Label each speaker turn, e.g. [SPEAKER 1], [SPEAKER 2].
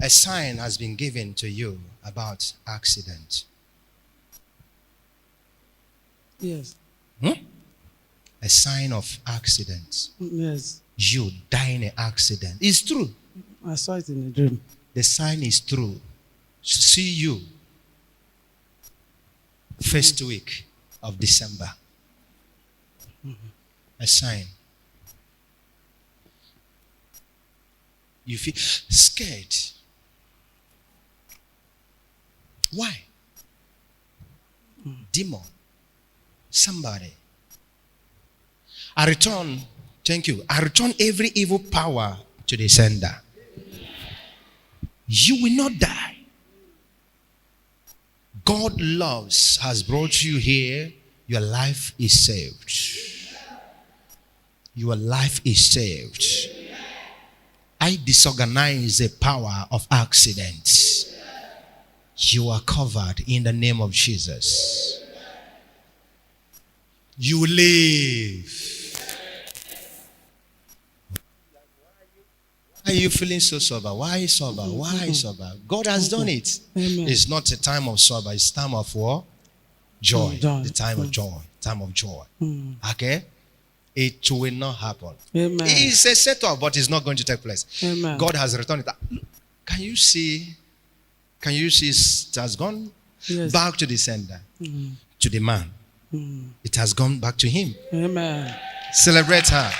[SPEAKER 1] A sign has been given to you about accident.
[SPEAKER 2] Yes.
[SPEAKER 1] A sign of accident.
[SPEAKER 2] Yes.
[SPEAKER 1] You die in an accident. It's true.
[SPEAKER 2] I saw it in a dream.
[SPEAKER 1] The sign is true. See you first week of December. A sign. You feel scared. Why? Demon. Somebody. I return, thank you. I return every evil power to the sender. You will not die. God loves, has brought you here. Your life is saved. Your life is saved. I disorganize the power of accidents. You are covered in the name of Jesus. You will live. Why are you feeling so sober? Why sober? Why sober? God has done it.
[SPEAKER 2] Amen.
[SPEAKER 1] It's not a time of sober. It's time of what? Joy.
[SPEAKER 2] Joy.
[SPEAKER 1] The time of joy. Time of joy.
[SPEAKER 2] Mm.
[SPEAKER 1] Okay? It will not happen.
[SPEAKER 2] Amen.
[SPEAKER 1] It's a setup, but it's not going to take place.
[SPEAKER 2] Amen.
[SPEAKER 1] God has returned it. Can you see? Can you see it has gone
[SPEAKER 2] Yes.
[SPEAKER 1] back to the sender,
[SPEAKER 2] Mm.
[SPEAKER 1] to the man?
[SPEAKER 2] Mm.
[SPEAKER 1] It has gone back to him.
[SPEAKER 2] Amen.
[SPEAKER 1] Celebrate her.